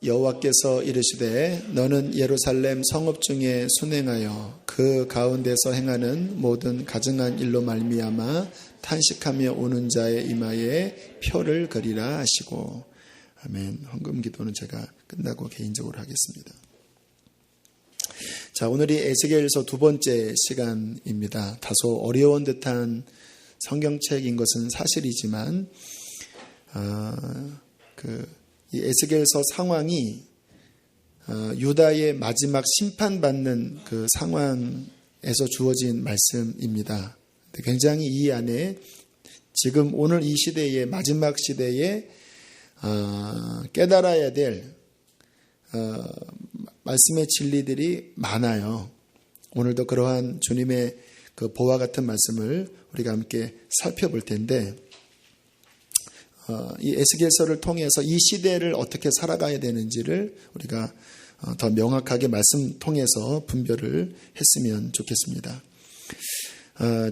여호와께서 이르시되 너는 예루살렘 성읍 중에 순행하여 그 가운데서 행하는 모든 가증한 일로 말미암아 탄식하며 우는 자의 이마에 표를 그리라 하시고. 아멘. 헌금 기도는 제가 끝나고 개인적으로 하겠습니다. 자, 오늘이 에스겔서 두 번째 시간입니다. 다소 어려운 듯한 성경책인 것은 사실이지만 이 에스겔서 상황이 유다의 마지막 심판받는 그 상황에서 주어진 말씀입니다. 굉장히 이 안에 지금 오늘 이 시대의 마지막 시대에 깨달아야 될 말씀의 진리들이 많아요. 오늘도 그러한 주님의 그 보화 같은 말씀을 우리가 함께 살펴볼 텐데, 이 에스겔서를 통해서 이 시대를 어떻게 살아가야 되는지를 우리가 더 명확하게 말씀 통해서 분별을 했으면 좋겠습니다.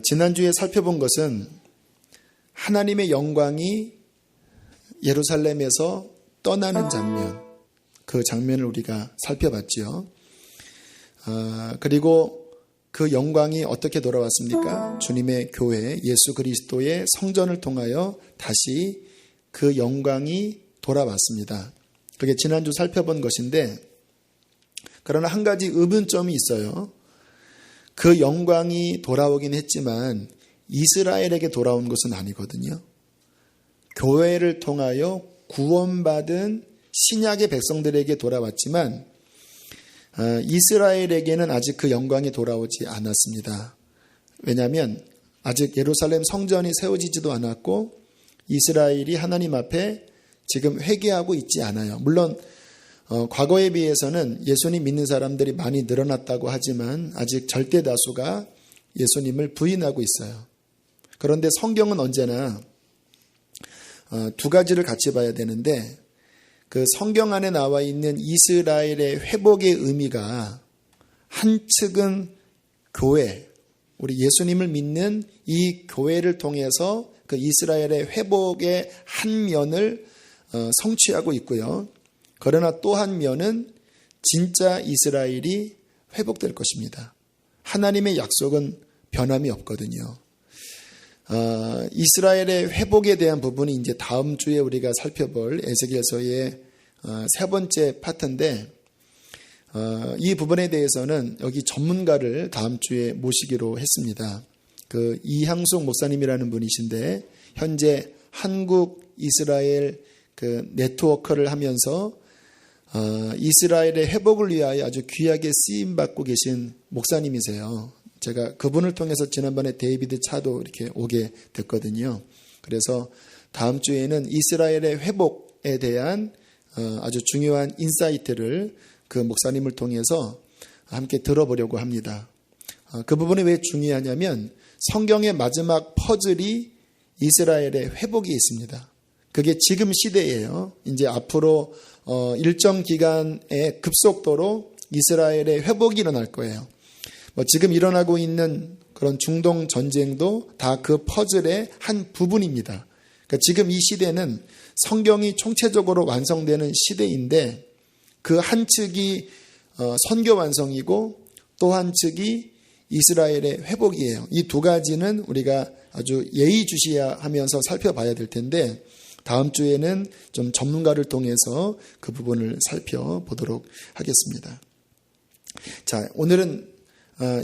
지난주에 살펴본 것은 하나님의 영광이 예루살렘에서 떠나는 장면, 그 장면을 우리가 살펴봤지요. 그리고 그 영광이 어떻게 돌아왔습니까? 주님의 교회, 예수 그리스도의 성전을 통하여 다시 그 영광이 돌아왔습니다. 그게 지난주 살펴본 것인데, 그러나 한 가지 의문점이 있어요. 그 영광이 돌아오긴 했지만 이스라엘에게 돌아온 것은 아니거든요. 교회를 통하여 구원받은 신약의 백성들에게 돌아왔지만 이스라엘에게는 아직 그 영광이 돌아오지 않았습니다. 왜냐하면 아직 예루살렘 성전이 세워지지도 않았고 이스라엘이 하나님 앞에 지금 회개하고 있지 않아요. 물론 과거에 비해서는 예수님 믿는 사람들이 많이 늘어났다고 하지만 아직 절대 다수가 예수님을 부인하고 있어요. 그런데 성경은 언제나 두 가지를 같이 봐야 되는데, 그 성경 안에 나와 있는 이스라엘의 회복의 의미가 한 측은 교회, 우리 예수님을 믿는 이 교회를 통해서 그 이스라엘의 회복의 한 면을 성취하고 있고요. 그러나 또 한 면은 진짜 이스라엘이 회복될 것입니다. 하나님의 약속은 변함이 없거든요. 이스라엘의 회복에 대한 부분이 이제 다음 주에 우리가 살펴볼 에스겔서의 세 번째 파트인데, 이 부분에 대해서는 여기 전문가를 다음 주에 모시기로 했습니다. 그 이향숙 목사님이라는 분이신데 현재 한국 이스라엘 그 네트워크를 하면서 이스라엘의 회복을 위하여 아주 귀하게 쓰임 받고 계신 목사님이세요. 제가 그분을 통해서 지난번에 데이비드 차도 이렇게 오게 됐거든요. 그래서 다음 주에는 이스라엘의 회복에 대한 아주 중요한 인사이트를 그 목사님을 통해서 함께 들어보려고 합니다. 그 부분이 왜 중요하냐면 성경의 마지막 퍼즐이 이스라엘의 회복이 있습니다. 그게 지금 시대예요. 이제 앞으로 일정 기간의 급속도로 이스라엘의 회복이 일어날 거예요. 지금 일어나고 있는 그런 중동 전쟁도 다 그 퍼즐의 한 부분입니다. 그러니까 지금 이 시대는 성경이 총체적으로 완성되는 시대인데, 그 한 측이 선교 완성이고 또 한 측이 이스라엘의 회복이에요. 이 두 가지는 우리가 아주 예의주시하면서 살펴봐야 될 텐데, 다음 주에는 좀 전문가를 통해서 그 부분을 살펴보도록 하겠습니다. 자, 오늘은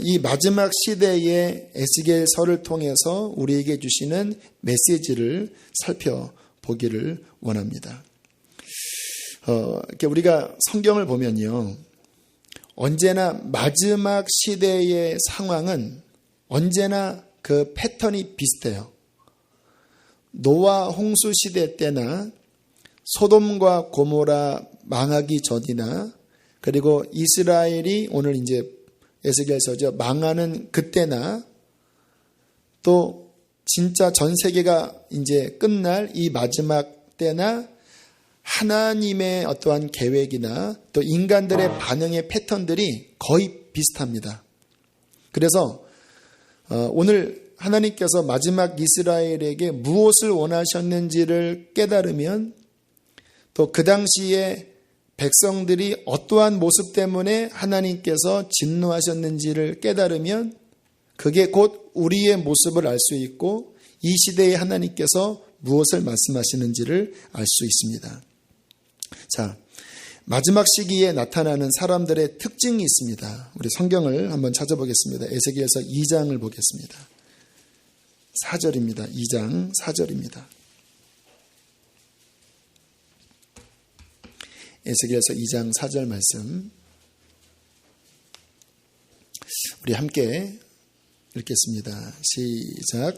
이 마지막 시대의 에스겔서를 통해서 우리에게 주시는 메시지를 살펴보기를 원합니다. 이렇게 우리가 성경을 보면요, 언제나 마지막 시대의 상황은 언제나 그 패턴이 비슷해요. 노아 홍수 시대 때나 소돔과 고모라 망하기 전이나, 그리고 이스라엘이 오늘 이제 에스겔서죠, 망하는 그때나, 또 진짜 전 세계가 이제 끝날 이 마지막 때나, 하나님의 어떠한 계획이나 또 인간들의 반응의 패턴들이 거의 비슷합니다. 그래서 오늘 하나님께서 마지막 이스라엘에게 무엇을 원하셨는지를 깨달으면, 또 그 당시에 백성들이 어떠한 모습 때문에 하나님께서 진노하셨는지를 깨달으면 그게 곧 우리의 모습을 알 수 있고 이 시대에 하나님께서 무엇을 말씀하시는지를 알 수 있습니다. 자, 마지막 시기에 나타나는 사람들의 특징이 있습니다. 우리 성경을 한번 찾아보겠습니다. 에스겔서 2장을 보겠습니다. 4절입니다. 2장 4절입니다. 에스겔서 2장 4절 말씀 우리 함께 읽겠습니다. 시작.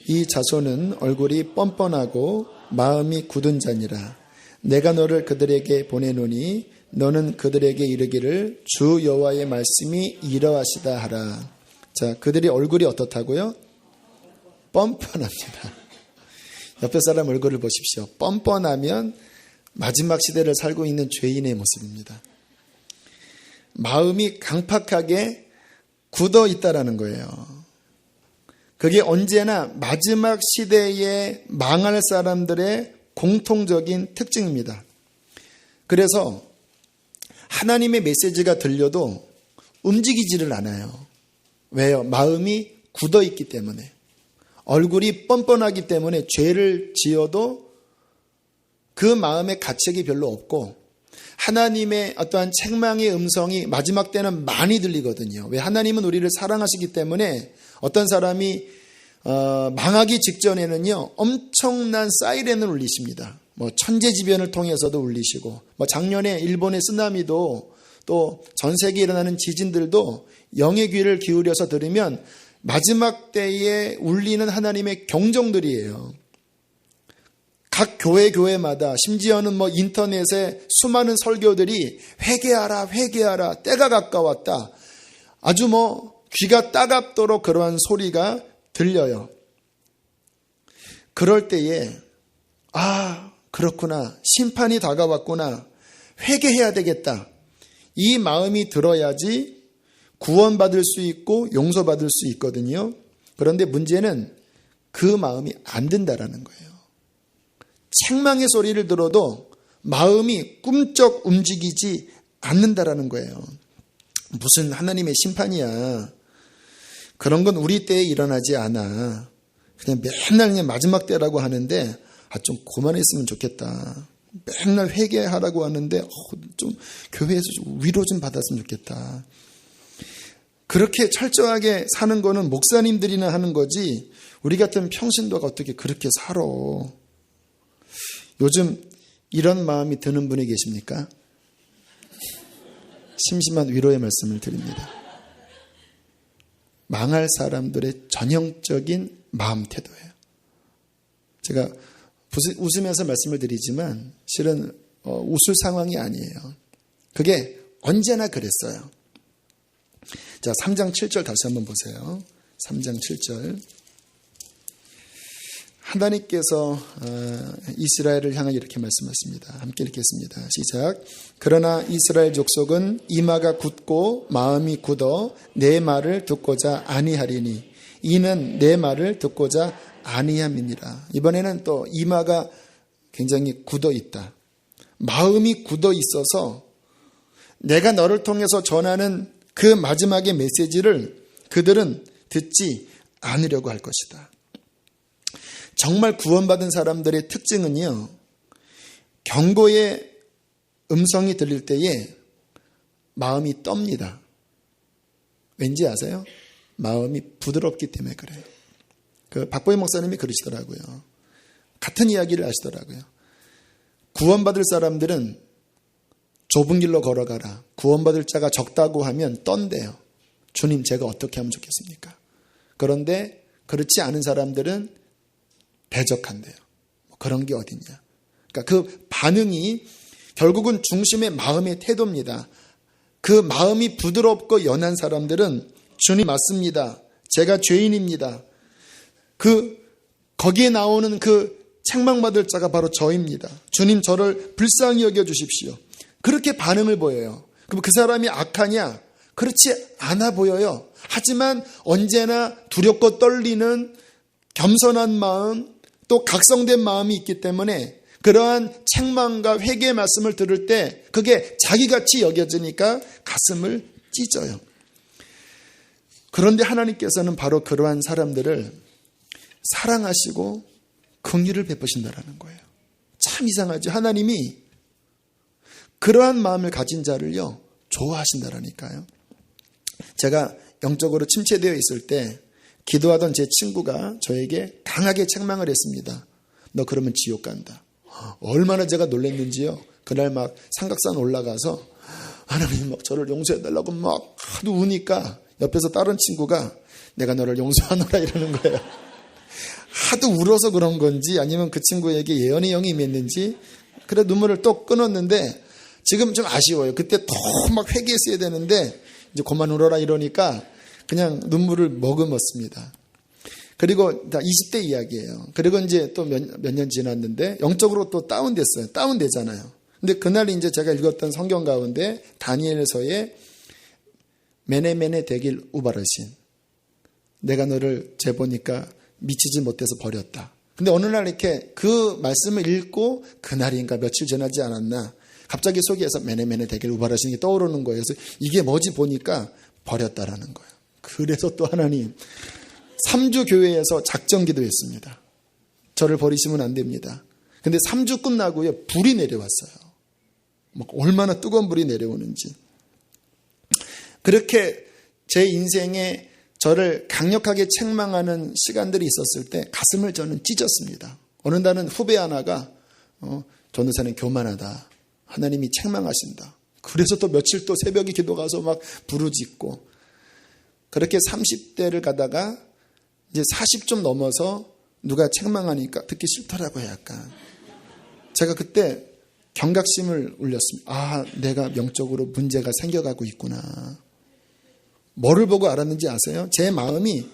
이 자손은 얼굴이 뻔뻔하고 마음이 굳은 자니라. 내가 너를 그들에게 보내노니 너는 그들에게 이르기를 주 여호와의 말씀이 이러하시다 하라. 자, 그들이 얼굴이 어떻다고요? 뻔뻔합니다. 옆에 사람 얼굴을 보십시오. 뻔뻔하면 마지막 시대를 살고 있는 죄인의 모습입니다. 마음이 강팍하게 굳어 있다라는 거예요. 그게 언제나 마지막 시대에 망할 사람들의 공통적인 특징입니다. 그래서 하나님의 메시지가 들려도 움직이지를 않아요. 왜요? 마음이 굳어 있기 때문에. 얼굴이 뻔뻔하기 때문에 죄를 지어도 그 마음의 가책이 별로 없고 하나님의 어떠한 책망의 음성이 마지막 때는 많이 들리거든요. 왜? 하나님은 우리를 사랑하시기 때문에 어떤 사람이 망하기 직전에는요 엄청난 사이렌을 울리십니다. 뭐 천재지변을 통해서도 울리시고 뭐 작년에 일본의 쓰나미도 또 전 세계에 일어나는 지진들도 영의 귀를 기울여서 들으면 마지막 때에 울리는 하나님의 경종들이에요. 각 교회마다 심지어는 뭐 인터넷에 수많은 설교들이 회개하라 회개하라 때가 가까웠다. 아주 뭐 귀가 따갑도록 그러한 소리가 들려요. 그럴 때에 그렇구나. 심판이 다가왔구나. 회개해야 되겠다. 이 마음이 들어야지 구원받을 수 있고 용서받을 수 있거든요. 그런데 문제는 그 마음이 안 든다라는 거예요. 책망의 소리를 들어도 마음이 꿈쩍 움직이지 않는다라는 거예요. 무슨 하나님의 심판이야. 그런 건 우리 때에 일어나지 않아. 그냥 맨날 그냥 마지막 때라고 하는데 좀 그만했으면 좋겠다. 맨날 회개하라고 하는데 좀 교회에서 좀 위로 좀 받았으면 좋겠다. 그렇게 철저하게 사는 거는 목사님들이나 하는 거지 우리 같은 평신도가 어떻게 그렇게 살아. 요즘 이런 마음이 드는 분이 계십니까? 심심한 위로의 말씀을 드립니다. 망할 사람들의 전형적인 마음 태도예요. 제가 웃으면서 말씀을 드리지만 실은 웃을 상황이 아니에요. 그게 언제나 그랬어요. 자, 3장 7절 다시 한번 보세요. 3장 7절. 하나님께서 이스라엘을 향하여 이렇게 말씀하십니다. 함께 읽겠습니다. 시작. 그러나 이스라엘 족속은 이마가 굳고 마음이 굳어 내 말을 듣고자 아니하리니 이는 내 말을 듣고자 아니함이니라. 이번에는 또 이마가 굉장히 굳어 있다. 마음이 굳어 있어서 내가 너를 통해서 전하는 그 마지막의 메시지를 그들은 듣지 않으려고 할 것이다. 정말 구원받은 사람들의 특징은요, 경고의 음성이 들릴 때에 마음이 떱니다. 왠지 아세요? 마음이 부드럽기 때문에 그래요. 박보희 목사님이 그러시더라고요. 같은 이야기를 하시더라고요. 구원받을 사람들은 좁은 길로 걸어가라. 구원받을 자가 적다고 하면 떤대요. 주님, 제가 어떻게 하면 좋겠습니까? 그런데 그렇지 않은 사람들은 대적한대요. 그런 게 어딨냐. 그러니까 그 반응이 결국은 중심의 마음의 태도입니다. 그 마음이 부드럽고 연한 사람들은 주님 맞습니다. 제가 죄인입니다. 거기에 나오는 그 책망받을 자가 바로 저입니다. 주님 저를 불쌍히 여겨주십시오. 그렇게 반응을 보여요. 그럼 그 사람이 악하냐? 그렇지 않아 보여요. 하지만 언제나 두렵고 떨리는 겸손한 마음, 또 각성된 마음이 있기 때문에 그러한 책망과 회개의 말씀을 들을 때 그게 자기같이 여겨지니까 가슴을 찢어요. 그런데 하나님께서는 바로 그러한 사람들을 사랑하시고 긍휼을 베푸신다라는 거예요. 참 이상하죠. 하나님이 그러한 마음을 가진 자를요 좋아하신다라니까요. 제가 영적으로 침체되어 있을 때 기도하던 제 친구가 저에게 강하게 책망을 했습니다. 너 그러면 지옥 간다. 얼마나 제가 놀랐는지요. 그날 막 삼각산 올라가서 하나님 막 저를 용서해달라고 막 하도 우니까 옆에서 다른 친구가 내가 너를 용서하노라 이러는 거예요. 하도 울어서 그런 건지 아니면 그 친구에게 예언의 영이 임했는지 그래 눈물을 또 끊었는데 지금 좀 아쉬워요. 그때 더 막 회개했어야 되는데 이제 그만 울어라 이러니까 그냥 눈물을 머금었습니다. 그리고 다 20대 이야기예요. 그리고 이제 또 몇 년 지났는데 영적으로 또 다운됐어요. 다운되잖아요. 근데 그날 이제 제가 읽었던 성경 가운데 다니엘서의 메네메네 데길 우바르신 내가 너를 재보니까 미치지 못해서 버렸다. 근데 어느 날 이렇게 그 말씀을 읽고 그날인가 며칠 지나지 않았나 갑자기 속에서 메네메네 데길 우바르신이 떠오르는 거예요. 그래서 이게 뭐지 보니까 버렸다라는 거예요. 그래서 또 하나님 3주 교회에서 작정 기도했습니다. 저를 버리시면 안 됩니다. 근데 3주 끝나고요 불이 내려왔어요. 막 얼마나 뜨거운 불이 내려오는지. 그렇게 제 인생에 저를 강력하게 책망하는 시간들이 있었을 때 가슴을 저는 찢었습니다. 어느 날은 후배 하나가 전도사는 교만하다. 하나님이 책망하신다. 그래서 또 며칠 또 새벽에 기도 가서 막 부르짖고 그렇게 30대를 가다가 이제 40 좀 넘어서 누가 책망하니까 듣기 싫더라고요. 약간 제가 그때 경각심을 울렸습니다. 아, 내가 영적으로 문제가 생겨가고 있구나. 뭐를 보고 알았는지 아세요? 제 마음이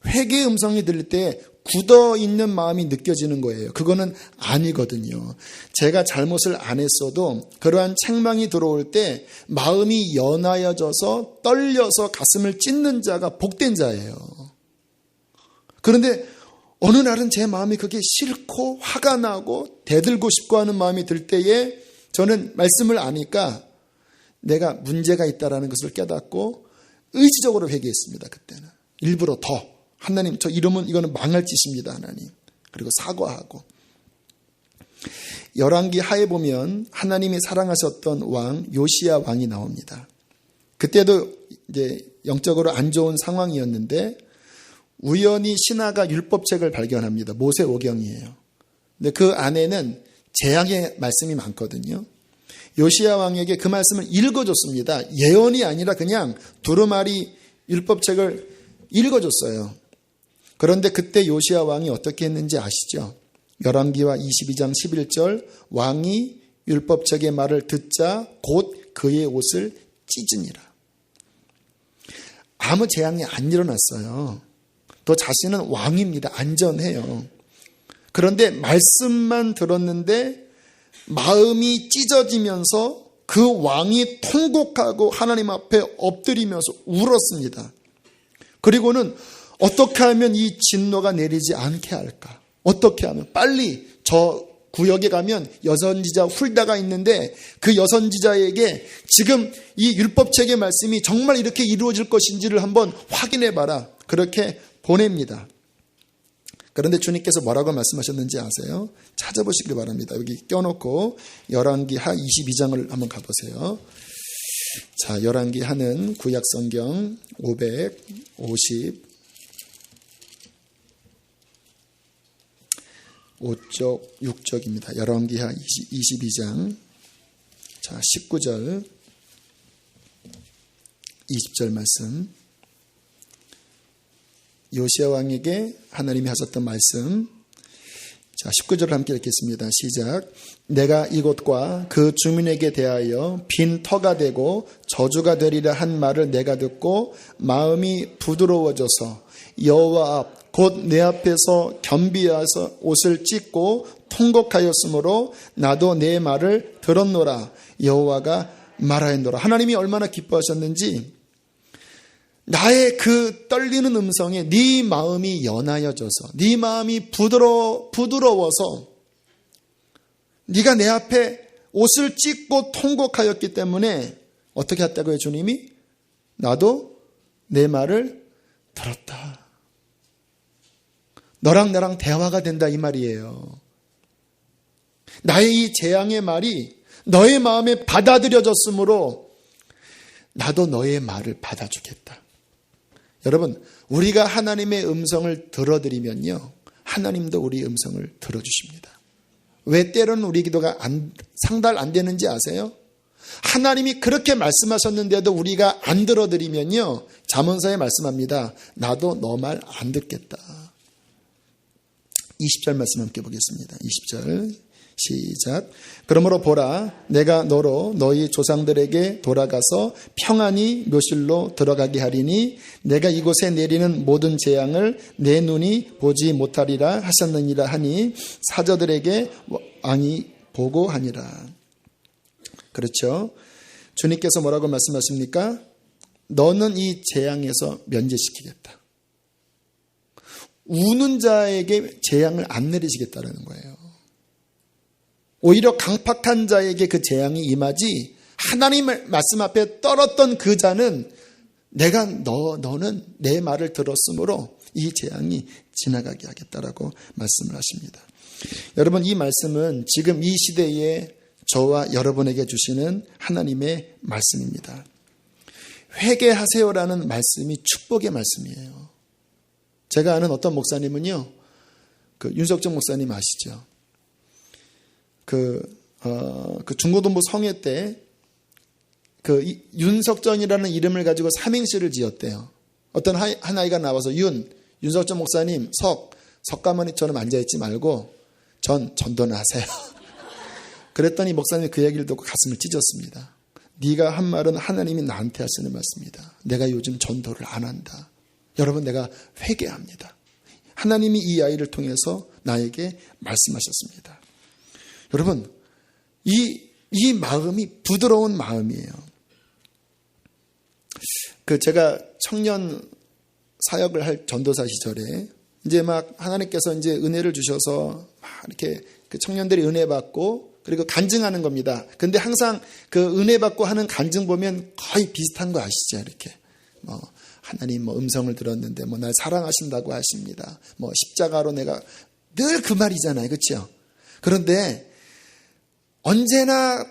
회개의 음성이 들릴 때 굳어있는 마음이 느껴지는 거예요. 그거는 아니거든요. 제가 잘못을 안 했어도 그러한 책망이 들어올 때 마음이 연하여져서 떨려서 가슴을 찢는 자가 복된 자예요. 그런데 어느 날은 제 마음이 그게 싫고 화가 나고 대들고 싶고 하는 마음이 들 때에 저는 말씀을 아니까 내가 문제가 있다는 것을 깨닫고 의지적으로 회개했습니다. 그때는 일부러 더 하나님 저 이러면 이거는 망할 짓입니다. 하나님. 그리고 사과하고 열왕기 하에 보면 하나님이 사랑하셨던 왕 요시야 왕이 나옵니다. 그때도 이제 영적으로 안 좋은 상황이었는데 우연히 신하가 율법책을 발견합니다. 모세오경이에요. 근데 그 안에는 재앙의 말씀이 많거든요. 요시야 왕에게 그 말씀을 읽어줬습니다. 예언이 아니라 그냥 두루마리 율법책을 읽어줬어요. 그런데 그때 요시야 왕이 어떻게 했는지 아시죠? 열왕기와 22장 11절 왕이 율법책의 말을 듣자 곧 그의 옷을 찢으니라. 아무 재앙이 안 일어났어요. 또 자신은 왕입니다. 안전해요. 그런데 말씀만 들었는데 마음이 찢어지면서 그 왕이 통곡하고 하나님 앞에 엎드리면서 울었습니다. 그리고는 어떻게 하면 이 진노가 내리지 않게 할까? 어떻게 하면 빨리 저 구역에 가면 여선지자 훌다가 있는데 그 여선지자에게 지금 이 율법책의 말씀이 정말 이렇게 이루어질 것인지를 한번 확인해 봐라. 그렇게 보냅니다. 그런데 주님께서 뭐라고 말씀하셨는지 아세요? 찾아보시길 바랍니다. 여기 껴놓고 열왕기 하 22장을 한번 가보세요. 자, 열왕기 하는 구약성경 555쪽 6쪽입니다. 열왕기 하 22장 자 19절 20절 말씀. 요시야 왕에게 하나님이 하셨던 말씀. 자, 19절을 함께 읽겠습니다. 시작. 내가 이곳과 그 주민에게 대하여 빈 터가 되고 저주가 되리라 한 말을 내가 듣고 마음이 부드러워져서 여호와 앞 곧 내 앞에서 겸비하여서 옷을 찢고 통곡하였으므로 나도 내 말을 들었노라. 여호와가 말하였노라. 하나님이 얼마나 기뻐하셨는지 나의 그 떨리는 음성에 네 마음이 연하여져서 네 마음이 부드러워서 네가 내 앞에 옷을 찢고 통곡하였기 때문에 어떻게 했다고요, 주님이? 나도 내 말을 들었다. 너랑 나랑 대화가 된다 이 말이에요. 나의 이 재앙의 말이 너의 마음에 받아들여졌으므로 나도 너의 말을 받아주겠다. 여러분, 우리가 하나님의 음성을 들어드리면요, 하나님도 우리 음성을 들어주십니다. 왜 때로는 우리 기도가 상달 안 되는지 아세요? 하나님이 그렇게 말씀하셨는데도 우리가 안 들어드리면요, 잠언서에 말씀합니다. 나도 너 말 안 듣겠다. 20절 말씀 함께 보겠습니다. 20절 시작. 그러므로 보라, 내가 너로 너희 조상들에게 돌아가서 평안히 묘실로 들어가게 하리니 내가 이곳에 내리는 모든 재앙을 내 눈이 보지 못하리라 하셨느니라 하니 사저들에게 왕이 보고하니라. 그렇죠. 주님께서 뭐라고 말씀하십니까? 너는 이 재앙에서 면제시키겠다. 우는 자에게 재앙을 안 내리시겠다라는 거예요. 오히려 강팍한 자에게 그 재앙이 임하지, 하나님의 말씀 앞에 떨었던 그 자는 내가 너는 내 말을 들었으므로 이 재앙이 지나가게 하겠다라고 말씀을 하십니다. 여러분, 이 말씀은 지금 이 시대에 저와 여러분에게 주시는 하나님의 말씀입니다. 회개하세요라는 말씀이 축복의 말씀이에요. 제가 아는 어떤 목사님은요, 그 윤석정 목사님 아시죠? 그 중고등부 성회 때 그 윤석정이라는 이름을 가지고 삼행시를 지었대요. 어떤 한 아이가 나와서 윤석정 목사님 석가모니처럼 앉아있지 말고 전도는 하세요. 그랬더니 목사님이 그 얘기를 듣고 가슴을 찢었습니다. 네가 한 말은 하나님이 나한테 하시는 말씀이다. 내가 요즘 전도를 안 한다. 여러분, 내가 회개합니다. 하나님이 이 아이를 통해서 나에게 말씀하셨습니다. 여러분, 이 마음이 부드러운 마음이에요. 제가 청년 사역을 할 전도사 시절에 이제 막 하나님께서 이제 은혜를 주셔서 막 이렇게 그 청년들이 은혜 받고 그리고 간증하는 겁니다. 근데 항상 그 은혜 받고 하는 간증 보면 거의 비슷한 거 아시죠? 이렇게 하나님 음성을 들었는데 날 사랑하신다고 하십니다. 십자가로 내가 늘 그 말이잖아요. 그렇죠? 그런데 언제나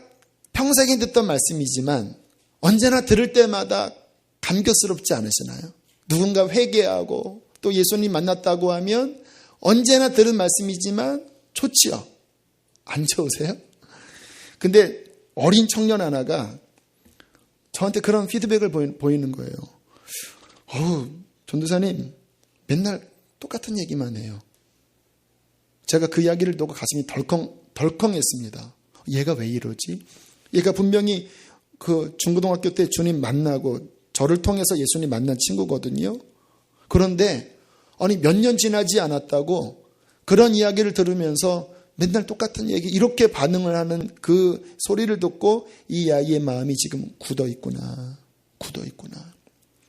평생에 듣던 말씀이지만 언제나 들을 때마다 감격스럽지 않으시나요? 누군가 회개하고 또 예수님 만났다고 하면 언제나 들은 말씀이지만 좋지요? 안 좋으세요? 근데 어린 청년 하나가 저한테 그런 피드백을 보이는 거예요. 전도사님 맨날 똑같은 얘기만 해요. 제가 그 이야기를 듣고 가슴이 덜컹했습니다. 얘가 왜 이러지? 얘가 분명히 그 중고등학교 때 주님 만나고 저를 통해서 예수님 만난 친구거든요. 그런데 아니 몇 년 지나지 않았다고 그런 이야기를 들으면서 맨날 똑같은 얘기 이렇게 반응을 하는 그 소리를 듣고 이 아이의 마음이 지금 굳어 있구나.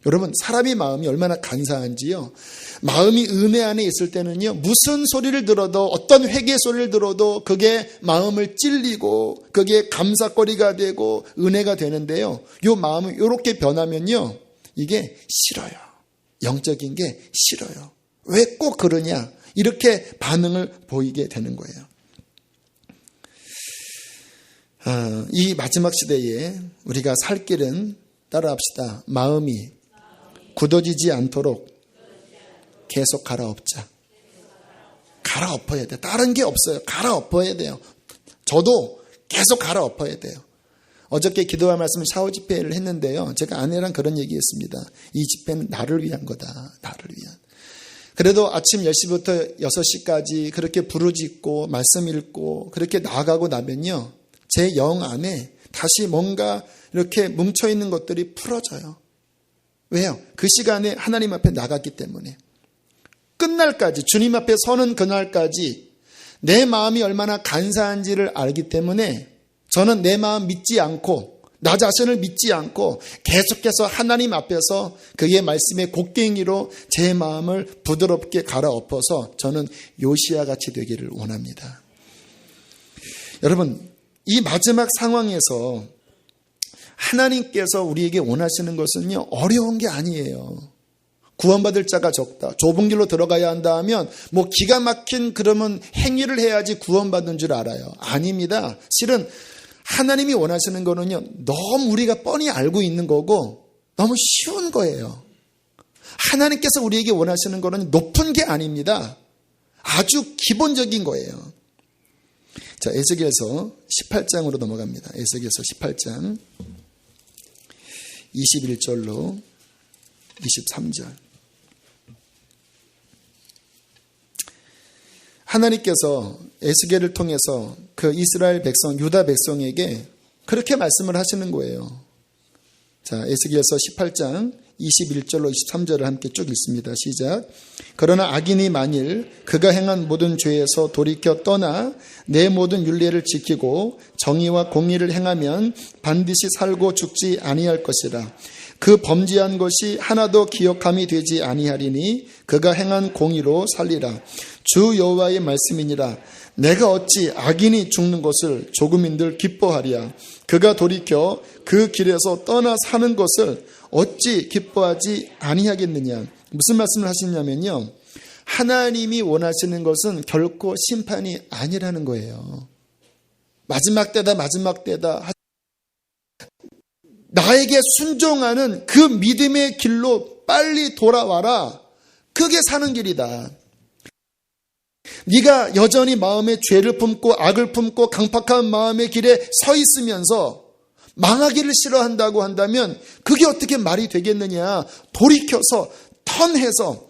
여러분, 사람의 마음이 얼마나 간사한지요. 마음이 은혜 안에 있을 때는요, 무슨 소리를 들어도 어떤 회개 소리를 들어도 그게 마음을 찔리고 그게 감사거리가 되고 은혜가 되는데요. 이 마음이 이렇게 변하면요, 이게 싫어요. 영적인 게 싫어요. 왜 꼭 그러냐? 이렇게 반응을 보이게 되는 거예요. 이 마지막 시대에 우리가 살 길은 따라합시다. 마음이 굳어지지 않도록 계속 갈아엎자. 갈아엎어야 돼. 다른 게 없어요. 갈아엎어야 돼요. 저도 계속 갈아엎어야 돼요. 어저께 기도와 말씀 샤워 집회를 했는데요. 제가 아내랑 그런 얘기했습니다. 이 집회는 나를 위한 거다. 나를 위한. 그래도 아침 10시부터 6시까지 그렇게 부르짖고 말씀 읽고 그렇게 나아가고 나면요. 제 영 안에 다시 뭔가 이렇게 뭉쳐있는 것들이 풀어져요. 왜요? 그 시간에 하나님 앞에 나갔기 때문에. 끝날까지, 주님 앞에 서는 그날까지 내 마음이 얼마나 간사한지를 알기 때문에 저는 내 마음 믿지 않고 나 자신을 믿지 않고 계속해서 하나님 앞에서 그의 말씀의 곡괭이로 제 마음을 부드럽게 갈아엎어서 저는 요시야 같이 되기를 원합니다. 여러분, 이 마지막 상황에서 하나님께서 우리에게 원하시는 것은요, 어려운 게 아니에요. 구원받을 자가 적다, 좁은 길로 들어가야 한다 하면 뭐 기가 막힌 그러면 행위를 해야지 구원받는 줄 알아요. 아닙니다. 실은 하나님이 원하시는 거는요, 너무 우리가 뻔히 알고 있는 거고 너무 쉬운 거예요. 하나님께서 우리에게 원하시는 거는 높은 게 아닙니다. 아주 기본적인 거예요. 자, 에스겔서 18장으로 넘어갑니다. 에스겔서 18장 21절로 23절. 하나님께서 에스겔을 통해서 그 이스라엘 백성, 유다 백성에게 그렇게 말씀을 하시는 거예요. 자, 에스겔서 18장 21절로 23절을 함께 쭉 읽습니다. 시작. 그러나 악인이 만일 그가 행한 모든 죄에서 돌이켜 떠나 내 모든 율례를 지키고 정의와 공의를 행하면 반드시 살고 죽지 아니할 것이라. 그 범죄한 것이 하나도 기억함이 되지 아니하리니 그가 행한 공의로 살리라. 주 여호와의 말씀이니라. 내가 어찌 악인이 죽는 것을 조금인들 기뻐하랴. 그가 돌이켜 그 길에서 떠나 사는 것을 어찌 기뻐하지 아니하겠느냐. 무슨 말씀을 하시냐면요, 하나님이 원하시는 것은 결코 심판이 아니라는 거예요. 마지막 때다 나에게 순종하는 그 믿음의 길로 빨리 돌아와라. 그게 사는 길이다. 네가 여전히 마음에 죄를 품고 악을 품고 강팍한 마음의 길에 서 있으면서 망하기를 싫어한다고 한다면 그게 어떻게 말이 되겠느냐. 돌이켜서 턴해서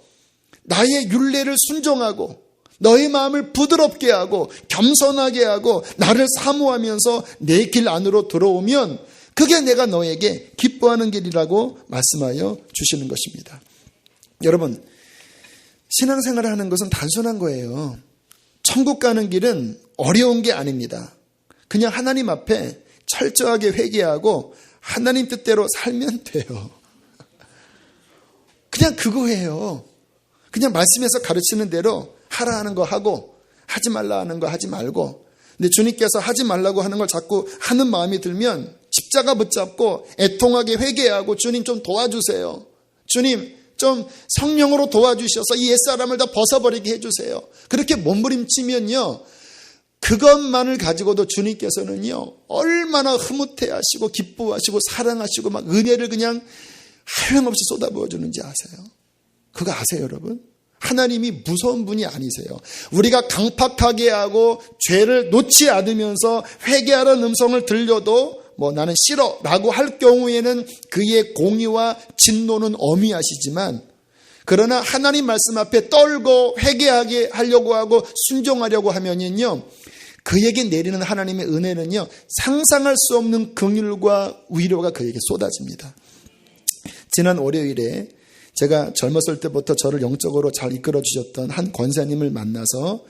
나의 율례를 순종하고 너의 마음을 부드럽게 하고 겸손하게 하고 나를 사모하면서 내 길 안으로 들어오면 그게 내가 너에게 기뻐하는 길이라고 말씀하여 주시는 것입니다. 여러분, 신앙생활을 하는 것은 단순한 거예요. 천국 가는 길은 어려운 게 아닙니다. 그냥 하나님 앞에 철저하게 회개하고 하나님 뜻대로 살면 돼요. 그냥 그거예요. 그냥 말씀에서 가르치는 대로 하라 하는 거 하고 하지 말라 하는 거 하지 말고. 근데 주님께서 하지 말라고 하는 걸 자꾸 하는 마음이 들면 십자가 붙잡고 애통하게 회개하고 주님 좀 도와주세요. 주님 좀 성령으로 도와주셔서 이 옛사람을 다 벗어버리게 해주세요. 그렇게 몸부림치면요, 그것만을 가지고도 주님께서는요 얼마나 흐뭇해하시고 기뻐하시고 사랑하시고 막 은혜를 그냥 하염없이 쏟아부어 주는지 아세요? 그거 아세요, 여러분? 하나님이 무서운 분이 아니세요. 우리가 강팍하게 하고 죄를 놓지 않으면서 회개하라는 음성을 들려도 나는 싫어 라고 할 경우에는 그의 공의와 진노는 엄히하시지만, 그러나 하나님 말씀 앞에 떨고 회개하게 하려고 하고 순종하려고 하면요, 그에게 내리는 하나님의 은혜는요 상상할 수 없는 긍휼과 위로가 그에게 쏟아집니다. 지난 월요일에 제가 젊었을 때부터 저를 영적으로 잘 이끌어 주셨던 한 권사님을 만나서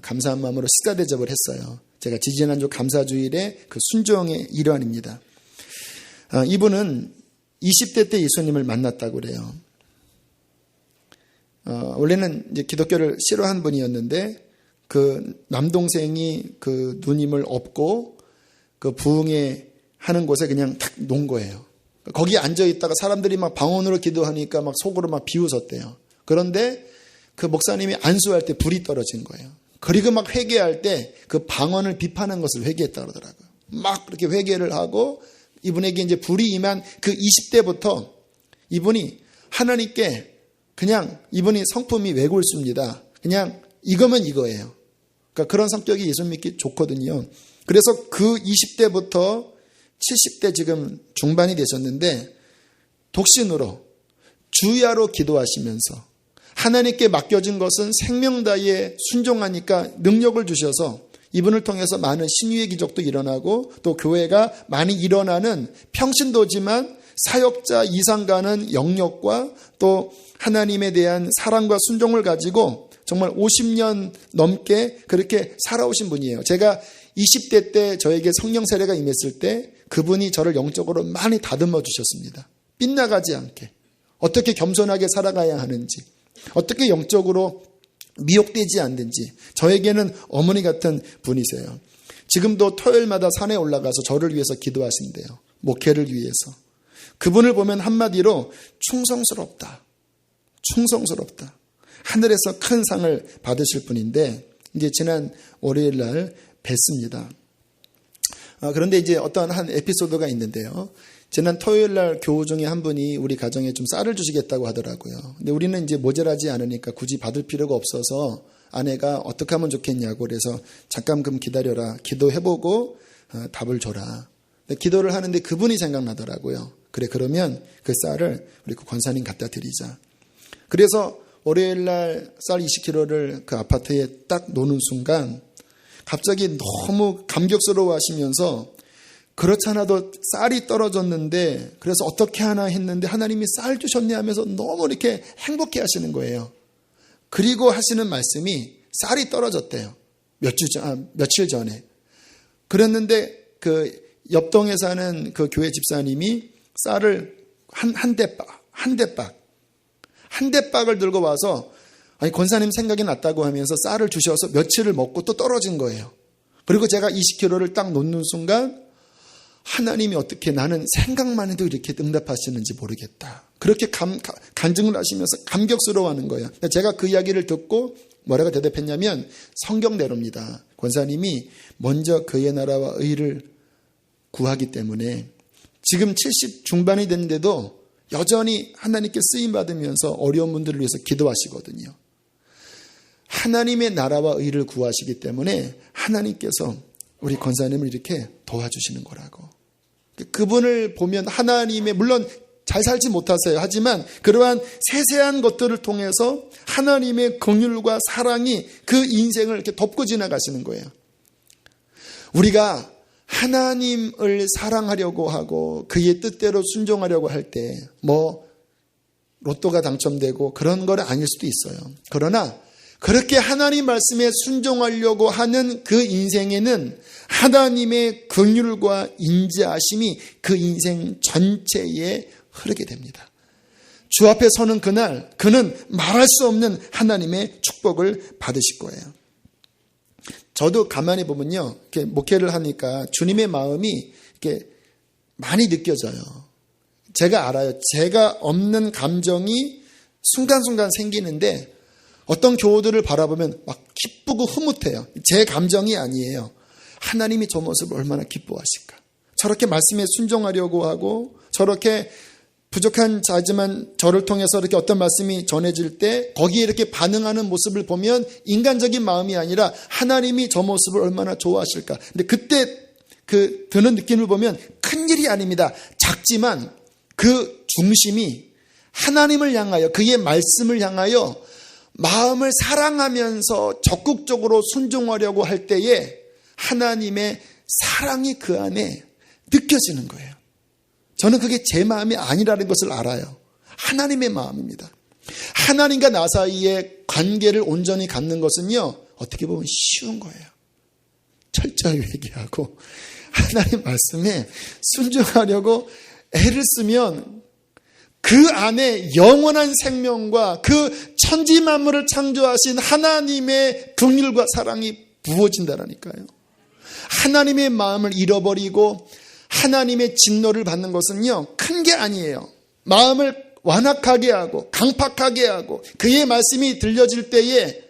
감사한 마음으로 식사 대접을 했어요. 제가 지지난주 감사주일에 그 순종의 일환입니다. 이분은 20대 때 예수님을 만났다고 그래요. 원래는 이제 기독교를 싫어한 분이었는데 그 남동생이 그 누님을 업고 그 부흥회 하는 곳에 그냥 탁 놓은 거예요. 거기 앉아 있다가 사람들이 막 방언으로 기도하니까 막 속으로 막 비웃었대요. 그런데 그 목사님이 안수할 때 불이 떨어진 거예요. 그리고 막 회개할 때 그 방언을 비판한 것을 회개했다고 그러더라고요. 막 그렇게 회개를 하고 이분에게 이제 불이 임한 그 20대부터 이분이 하나님께 그냥 이분이 성품이 외골수입니다. 그냥 이거면 이거예요. 그러니까 그런 성격이 예수 믿기 좋거든요. 그래서 그 20대부터 70대 지금 중반이 되셨는데 독신으로 주야로 기도하시면서 하나님께 맡겨진 것은 생명 다해 순종하니까 능력을 주셔서 이분을 통해서 많은 신유의 기적도 일어나고 또 교회가 많이 일어나는 평신도지만 사역자 이상 가는 영역과 또 하나님에 대한 사랑과 순종을 가지고 정말 50년 넘게 그렇게 살아오신 분이에요. 제가 20대 때 저에게 성령 세례가 임했을 때 그분이 저를 영적으로 많이 다듬어 주셨습니다. 빗나가지 않게 어떻게 겸손하게 살아가야 하는지, 어떻게 영적으로 미혹되지 않는지 저에게는 어머니 같은 분이세요. 지금도 토요일마다 산에 올라가서 저를 위해서 기도하신대요. 목회를 위해서. 그분을 보면 한마디로 충성스럽다. 충성스럽다. 하늘에서 큰 상을 받으실 분인데 이제 지난 월요일 날 뵀습니다. 그런데 이제 어떤 한 에피소드가 있는데요. 지난 토요일 날 교우 중에 한 분이 우리 가정에 좀 쌀을 주시겠다고 하더라고요. 근데 우리는 이제 모자라지 않으니까 굳이 받을 필요가 없어서 아내가 어떻게 하면 좋겠냐고 그래서 잠깐 좀 기다려라. 기도해보고 답을 줘라. 기도를 하는데 그분이 생각나더라고요. 그래 그러면 그 쌀을 우리 그 권사님 갖다 드리자. 그래서 월요일 날 쌀 20kg를 그 아파트에 딱 놓는 순간 갑자기 너무 감격스러워 하시면서 그렇잖아도 쌀이 떨어졌는데 그래서 어떻게 하나 했는데 하나님이 쌀 주셨네 하면서 너무 이렇게 행복해 하시는 거예요. 그리고 하시는 말씀이 쌀이 떨어졌대요. 며칠 전에. 그랬는데 그 옆동에 사는 그 교회 집사님이 쌀을 한 대박을 들고 와서 아니 권사님 생각이 났다고 하면서 쌀을 주셔서 며칠을 먹고 또 떨어진 거예요. 그리고 제가 20kg를 딱 놓는 순간 하나님이 어떻게 나는 생각만 해도 이렇게 응답하시는지 모르겠다. 그렇게 간증을 하시면서 감격스러워하는 거예요. 제가 그 이야기를 듣고 뭐라고 대답했냐면 성경대로입니다. 권사님이 먼저 그의 나라와 의를 구하기 때문에 지금 70 중반이 됐는데도 여전히 하나님께 쓰임받으면서 어려운 분들을 위해서 기도하시거든요. 하나님의 나라와 의를 구하시기 때문에 하나님께서 우리 권사님을 이렇게 도와주시는 거라고. 그분을 보면 하나님의 물론 잘 살지 못하세요. 하지만 그러한 세세한 것들을 통해서 하나님의 긍휼과 사랑이 그 인생을 이렇게 덮고 지나가시는 거예요. 우리가 하나님을 사랑하려고 하고 그의 뜻대로 순종하려고 할 때 로또가 당첨되고 그런 건 아닐 수도 있어요. 그러나 그렇게 하나님 말씀에 순종하려고 하는 그 인생에는 하나님의 긍휼과 인자하심이 그 인생 전체에 흐르게 됩니다. 주 앞에 서는 그날 그는 말할 수 없는 하나님의 축복을 받으실 거예요. 저도 가만히 보면요, 이렇게 목회를 하니까 주님의 마음이 이렇게 많이 느껴져요. 제가 알아요. 제가 없는 감정이 순간순간 생기는데 어떤 교우들을 바라보면 막 기쁘고 흐뭇해요. 제 감정이 아니에요. 하나님이 저 모습을 얼마나 기뻐하실까. 저렇게 말씀에 순종하려고 하고 저렇게 부족한 자지만 저를 통해서 이렇게 어떤 말씀이 전해질 때 거기에 이렇게 반응하는 모습을 보면 인간적인 마음이 아니라 하나님이 저 모습을 얼마나 좋아하실까. 근데 그때 그 드는 느낌을 보면 큰일이 아닙니다. 작지만 그 중심이 하나님을 향하여 그의 말씀을 향하여 마음을 사랑하면서 적극적으로 순종하려고 할 때에 하나님의 사랑이 그 안에 느껴지는 거예요. 저는 그게 제 마음이 아니라는 것을 알아요. 하나님의 마음입니다. 하나님과 나 사이의 관계를 온전히 갖는 것은요, 어떻게 보면 쉬운 거예요. 철저히 회개하고 하나님 말씀에 순종하려고 애를 쓰면 그 안에 영원한 생명과 그 천지 만물을 창조하신 하나님의 긍휼과 사랑이 부어진다라니까요. 하나님의 마음을 잃어버리고 하나님의 진노를 받는 것은요, 큰 게 아니에요. 마음을 완악하게 하고 강팍하게 하고 그의 말씀이 들려질 때에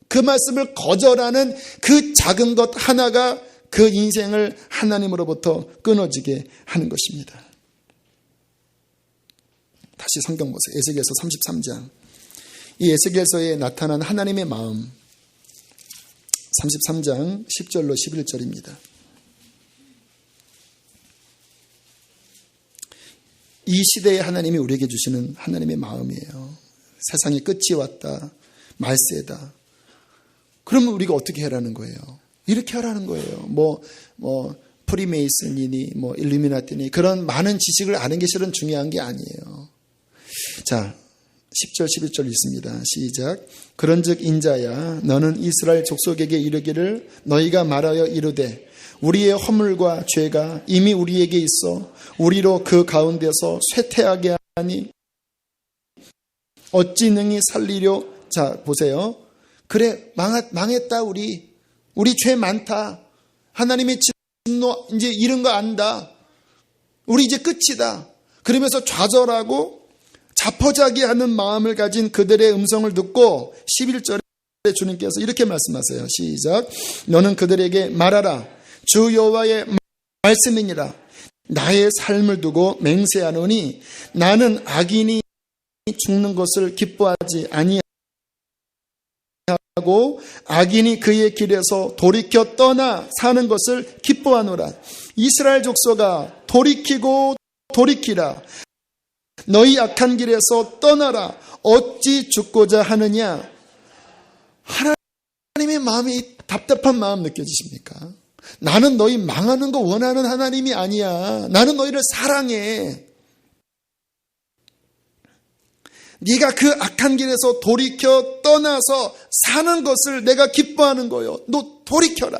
그 말씀을 거절하는 그 작은 것 하나가 그 인생을 하나님으로부터 끊어지게 하는 것입니다. 다시 성경 보세요. 에스겔서 33장. 이 에스겔서에 나타난 하나님의 마음 33장 10절로 11절입니다. 이 시대에 하나님이 우리에게 주시는 하나님의 마음이에요. 세상의 끝이 왔다. 말세다. 그러면 우리가 어떻게 하라는 거예요? 이렇게 하라는 거예요. 프리메이슨이니 일루미나티니 그런 많은 지식을 아는 게 실은 중요한 게 아니에요. 자, 10절 11절 읽습니다. 시작. 그런즉 인자야 너는 이스라엘 족속에게 이르기를 너희가 말하여 이르되 우리의 허물과 죄가 이미 우리에게 있어 우리로 그 가운데서 쇠퇴하게 하니 어찌 능히 살리려. 자 보세요. 그래 망했다 우리 죄 많다. 하나님의 진노 이제 이런 거 안다. 우리 이제 끝이다. 그러면서 좌절하고 자포자기하는 마음을 가진 그들의 음성을 듣고 11절에 주님께서 이렇게 말씀하세요. 시작. 너는 그들에게 말하라. 주 여호와의 말씀이니라. 나의 삶을 두고 맹세하노니 나는 악인이 죽는 것을 기뻐하지 아니하고 악인이 그의 길에서 돌이켜 떠나 사는 것을 기뻐하노라. 이스라엘 족속아 돌이키고 돌이키라. 너희 악한 길에서 떠나라. 어찌 죽고자 하느냐. 하나님의 마음이 답답한 마음 느껴지십니까? 나는 너희 망하는 거 원하는 하나님이 아니야. 나는 너희를 사랑해. 네가 그 악한 길에서 돌이켜 떠나서 사는 것을 내가 기뻐하는 거요. 너 돌이켜라.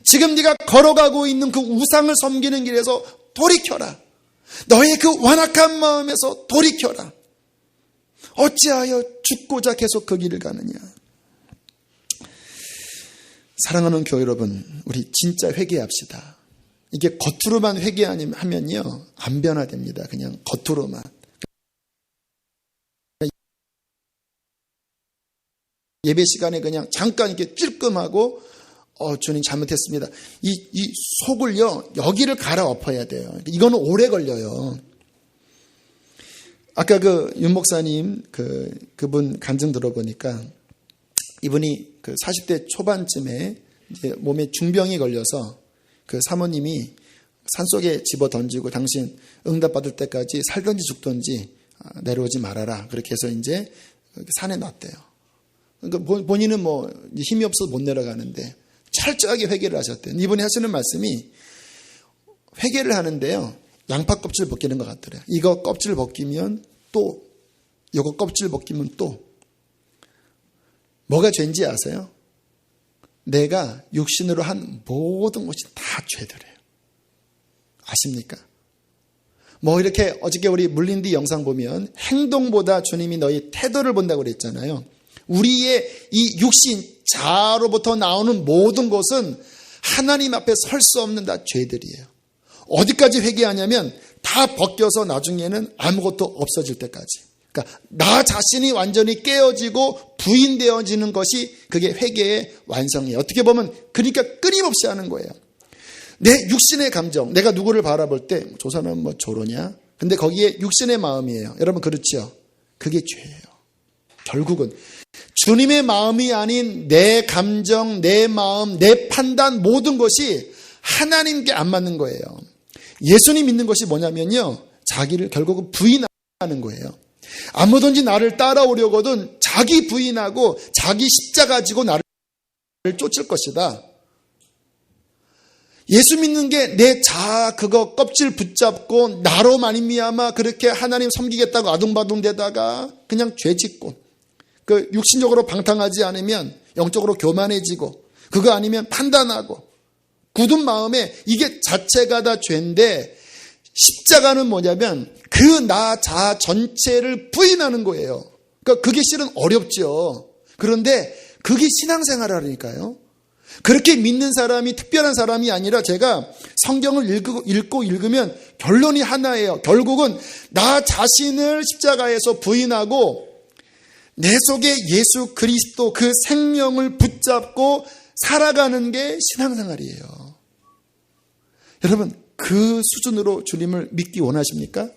지금 네가 걸어가고 있는 그 우상을 섬기는 길에서 돌이켜라. 너의 그 완악한 마음에서 돌이켜라. 어찌하여 죽고자 계속 그 길을 가느냐. 사랑하는 교회 여러분, 우리 진짜 회개합시다. 이게 겉으로만 회개하면요 안 변화됩니다. 그냥 겉으로만. 예배 시간에 그냥 잠깐 이렇게 찔끔하고 주님 잘못했습니다. 이 속을요 여기를 갈아엎어야 돼요. 이거는 오래 걸려요. 아까 그 윤 목사님 그분 간증 들어보니까 이분이 그 40대 초반쯤에 이제 몸에 중병이 걸려서 그 사모님이 산속에 집어 던지고 당신 응답받을 때까지 살든지 죽든지 내려오지 말아라. 그렇게 해서 이제 산에 놨대요. 그러니까 본인은 뭐 힘이 없어서 못 내려가는데 철저하게 회개를 하셨대요. 이분이 하시는 말씀이 회개를 하는데요. 양파 껍질 벗기는 것 같더래요. 이거 껍질 벗기면 또 이거 껍질 벗기면 또 뭐가 죄인지 아세요? 내가 육신으로 한 모든 것이 다 죄들이에요. 아십니까? 뭐 이렇게 어저께 우리 물린디 영상 보면 행동보다 주님이 너희 태도를 본다고 그랬잖아요. 우리의 이 육신 자아로부터 나오는 모든 것은 하나님 앞에 설 수 없는 다 죄들이에요. 어디까지 회개하냐면 다 벗겨서 나중에는 아무것도 없어질 때까지. 그러니까 나 자신이 완전히 깨어지고 부인되어지는 것이 그게 회개의 완성이에요. 어떻게 보면 그러니까 끊임없이 하는 거예요. 내 육신의 감정, 내가 누구를 바라볼 때 저 사람은 뭐 저러냐? 근데 거기에 육신의 마음이에요. 여러분 그렇죠? 그게 죄예요. 결국은 주님의 마음이 아닌 내 감정, 내 마음, 내 판단 모든 것이 하나님께 안 맞는 거예요. 예수님 믿는 것이 뭐냐면요. 자기를 결국은 부인하는 거예요. 아무든지 나를 따라오려거든 자기 부인하고 자기 십자가 지고 나를 쫓을 것이다. 예수 믿는 게 내 자아 그거 껍질 붙잡고 나로 말미암아 그렇게 하나님 섬기겠다고 아둥바둥대다가 그냥 죄 짓고 그 육신적으로 방탕하지 않으면 영적으로 교만해지고 그거 아니면 판단하고 굳은 마음에 이게 자체가 다 죄인데 십자가는 뭐냐면 그 나 자아 전체를 부인하는 거예요. 그러니까 그게 실은 어렵죠. 그런데 그게 신앙생활이라니까요. 그렇게 믿는 사람이 특별한 사람이 아니라 제가 성경을 읽고 읽으면 결론이 하나예요. 결국은 나 자신을 십자가에서 부인하고 내 속에 예수 그리스도 그 생명을 붙잡고 살아가는 게 신앙생활이에요. 여러분 그 수준으로 주님을 믿기 원하십니까?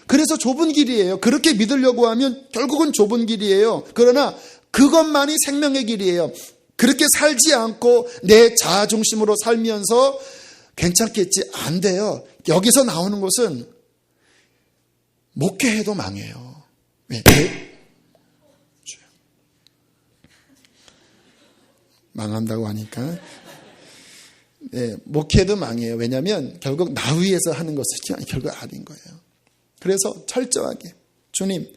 그래서 좁은 길이에요. 그렇게 믿으려고 하면 결국은 좁은 길이에요. 그러나 그것만이 생명의 길이에요. 그렇게 살지 않고 내 자아 중심으로 살면서 괜찮겠지? 안 돼요. 여기서 나오는 것은 목회해도 망해요. 왜? 망한다고 하니까 네, 목회도 망해요. 왜냐하면 결국 나 위에서 하는 것이 결국 아닌 거예요. 그래서 철저하게 주님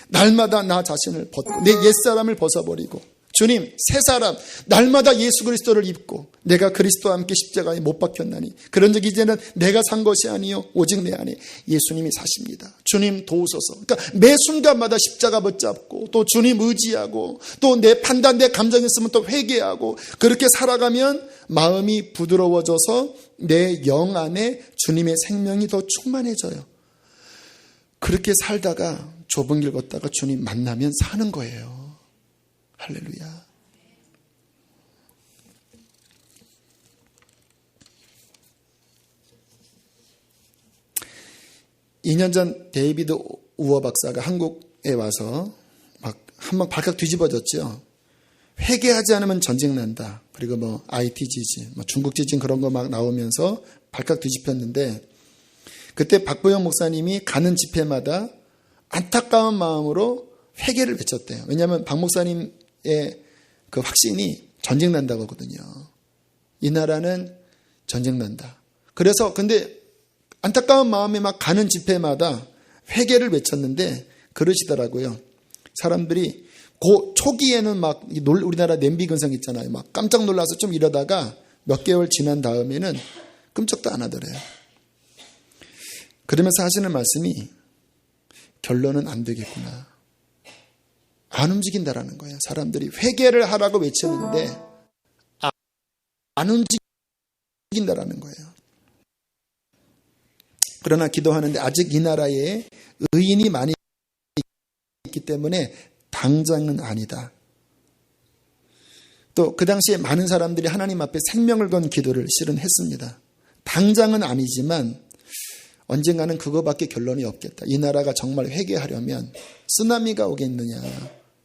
날마다 나 자신을 벗고 내 옛사람을 벗어버리고 주님, 새 사람, 날마다 예수 그리스도를 입고 내가 그리스도와 함께 십자가에 못 박혔나니 그런 적 이제는 내가 산 것이 아니요 오직 내 안에 예수님이 사십니다. 주님 도우소서. 그러니까 매 순간마다 십자가 붙잡고 또 주님 의지하고 또 내 판단, 내 감정이 있으면 또 회개하고 그렇게 살아가면 마음이 부드러워져서 내 영 안에 주님의 생명이 더 충만해져요. 그렇게 살다가 좁은 길 걷다가 주님 만나면 사는 거예요. 할렐루야. (2년) 전 데이비드 우어 박사가 한국에 와서 막 한번 발칵 뒤집어졌죠. 회개하지 않으면 전쟁 난다. 그리고 뭐 IT 지진, 뭐 중국 지진 그런 거 막 나오면서 발칵 뒤집혔는데 그때 박보영 목사님이 가는 집회마다 안타까운 마음으로 회개를 외쳤대요. 왜냐하면 박 목사님의 그 확신이 전쟁 난다고 하거든요. 이 나라는 전쟁 난다. 그래서 근데 안타까운 마음에 막 가는 집회마다 회개를 외쳤는데 그러시더라고요. 사람들이 그 초기에는 막 우리나라 냄비 근성 있잖아요. 막 깜짝 놀라서 좀 이러다가 몇 개월 지난 다음에는 끔찍도 안 하더래요. 그러면서 하시는 말씀이 결론은 안 되겠구나. 안 움직인다라는 거예요. 사람들이 회개를 하라고 외치는데 안 움직인다라는 거예요. 그러나 기도하는데 아직 이 나라에 의인이 많이 있기 때문에 당장은 아니다. 또 그 당시에 많은 사람들이 하나님 앞에 생명을 건 기도를 실은 했습니다. 당장은 아니지만 언젠가는 그거밖에 결론이 없겠다. 이 나라가 정말 회개하려면 쓰나미가 오겠느냐,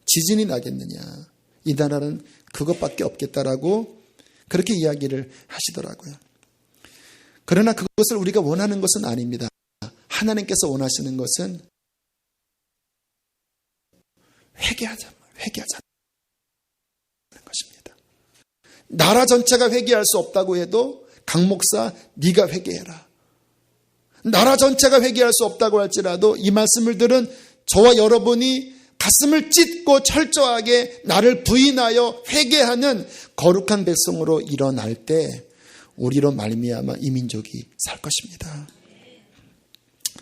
지진이 나겠느냐, 이 나라는 그것밖에 없겠다라고 그렇게 이야기를 하시더라고요. 그러나 그것을 우리가 원하는 것은 아닙니다. 하나님께서 원하시는 것은 회개하자는 것입니다. 나라 전체가 회개할 수 없다고 해도 강 목사 네가 회개해라. 나라 전체가 회개할 수 없다고 할지라도 이 말씀을 들은 저와 여러분이 가슴을 찢고 철저하게 나를 부인하여 회개하는 거룩한 백성으로 일어날 때 우리로 말미암아 이 민족이 살 것입니다.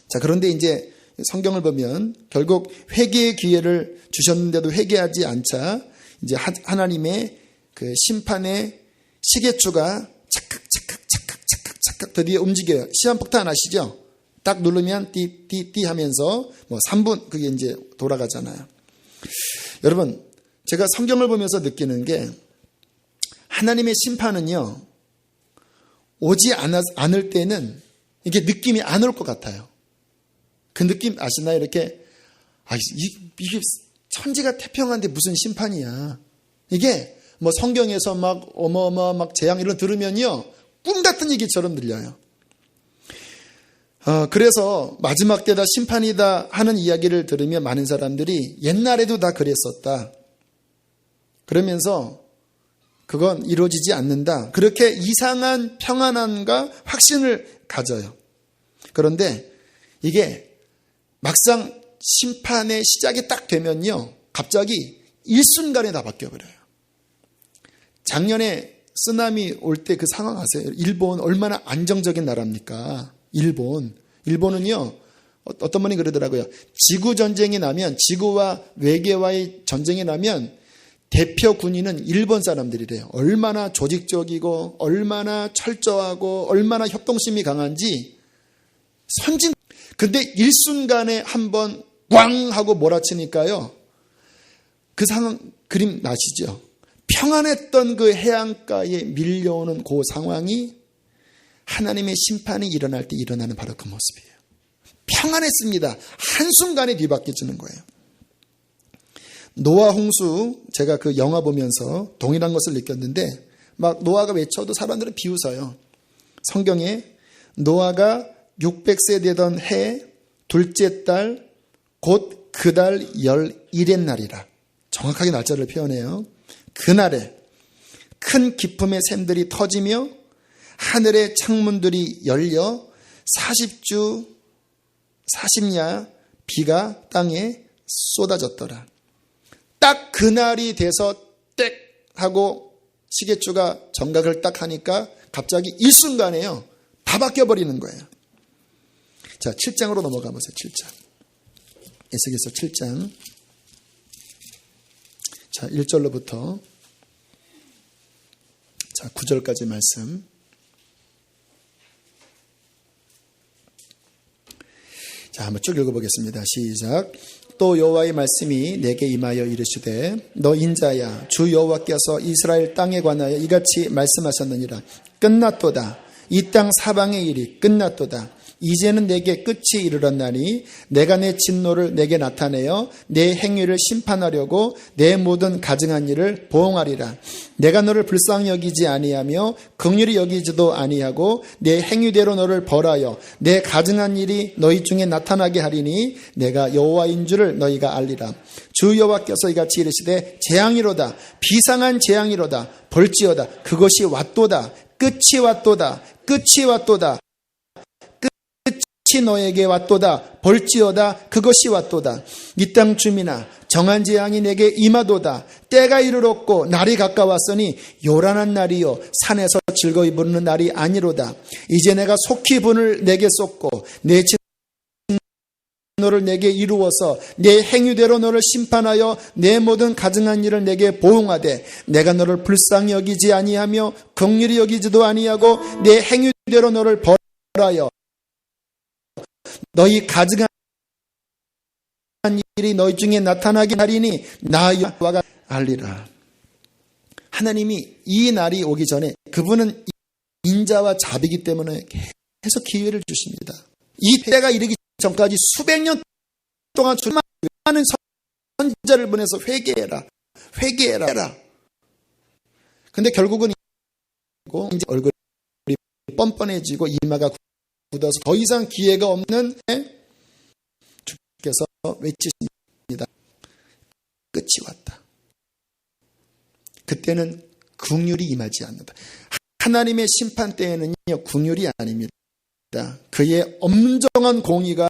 자, 그런데 이제 성경을 보면 결국 회개의 기회를 주셨는데도 회개하지 않자 이제 하나님의 그 심판의 시계추가 착각 드디어 움직여요. 시한폭탄 아시죠? 딱 누르면 띠 하면서 뭐 3분 그게 이제 돌아가잖아요. 여러분, 제가 성경을 보면서 느끼는 게 하나님의 심판은요, 오지 않을 때는 이게 느낌이 안 올 것 같아요. 그 느낌 아시나요? 이렇게 이게 천지가 태평한데 무슨 심판이야. 이게 뭐 성경에서 막 막 재앙 이런 들으면요 꿈 같은 얘기처럼 들려요. 그래서 마지막 때다 심판이다 하는 이야기를 들으면 많은 사람들이 옛날에도 다 그랬었다. 그러면서 그건 이루어지지 않는다. 그렇게 이상한 평안함과 확신을 가져요. 그런데 이게 막상 심판의 시작이 딱 되면요, 갑자기 일순간에 다 바뀌어버려요. 작년에 쓰나미 올 때 그 상황 아세요? 일본 얼마나 안정적인 나라입니까? 일본은요, 어떤 분이 그러더라고요. 지구 전쟁이 나면, 지구와 외계와의 전쟁이 나면 대표 군인은 일본 사람들이래요. 얼마나 조직적이고 얼마나 철저하고 얼마나 협동심이 강한지 선진. 근데 일순간에 한번 꽝 하고 몰아치니까요, 그 상황 그림 나시죠? 평안했던 그 해안가에 밀려오는 그 상황이 하나님의 심판이 일어날 때 일어나는 바로 그 모습이에요. 평안했습니다. 한순간에 뒤바뀌어지는 거예요. 노아 홍수, 제가 그 영화 보면서 동일한 것을 느꼈는데 막 노아가 외쳐도 사람들은 비웃어요. 성경에 노아가 600세 되던 해 둘째 달 곧 그 달 11의 날이라 정확하게 날짜를 표현해요. 그날에 큰 기품의 샘들이 터지며 하늘의 창문들이 열려 40주 40야 비가 땅에 쏟아졌더라. 딱 그날이 돼서 땡 하고 시계추가 정각을 딱 하니까 갑자기 일순간에요. 다 바뀌어버리는 거예요. 자, 7장으로 넘어가 보세요. 7장. 에스겔서 7장. 자, 1절로부터 자, 9절까지 말씀. 자, 한번 쭉 읽어보겠습니다. 시작. 또 여호와의 말씀이 내게 임하여 이르시되 너 인자야 주 여호와께서 이스라엘 땅에 관하여 이같이 말씀하셨느니라. 끝났도다. 이 땅 사방의 일이 끝났도다. 이제는 내게 끝이 이르렀나니 내가 내 진노를 내게 나타내어 내 행위를 심판하려고 내 모든 가증한 일을 보응하리라. 내가 너를 불쌍히 여기지 아니하며 긍휼히 여기지도 아니하고 내 행위대로 너를 벌하여 내 가증한 일이 너희 중에 나타나게 하리니 내가 여호와인 줄을 너희가 알리라. 주 여호와께서 이같이 이르시되 재앙이로다. 비상한 재앙이로다. 볼지어다. 그것이 왔도다. 끝이 왔도다. 끝이 왔도다. 끝이 너에게 왔도다. 볼지어다. 그것이 왔도다. 이 땅 주민아 정한 재앙이 내게 임하도다. 때가 이르렀고 날이 가까웠으니 요란한 날이요 산에서 즐거이 부르는 날이 아니로다. 이제 내가 속히 분을 내게 쏟고 내 진노를 내게 이루어서 내 행위대로 너를 심판하여 내 모든 가증한 일을 내게 보응하되 내가 너를 불쌍히 여기지 아니하며 긍휼히 여기지도 아니하고 내 행위대로 너를 벌하여 너희 가증한 일이 너희 중에 나타나게 하리니 나 여호와가 알리라. 하나님이 이 날이 오기 전에 그분은 인자와 자비이기 때문에 계속 기회를 주십니다. 이 때가 이르기 전까지 수백 년 동안 수많은 선지자를 보내서 회개해라. 회개해라. 근데 결국은 이제 얼굴이 뻔뻔해지고 이마가 굳어서 더 이상 기회가 없는 주께서 외치십니다. 끝이 왔다. 그때는 긍휼이 임하지 않는다. 하나님의 심판 때에는요, 긍휼이 아닙니다. 그의 엄정한 공의가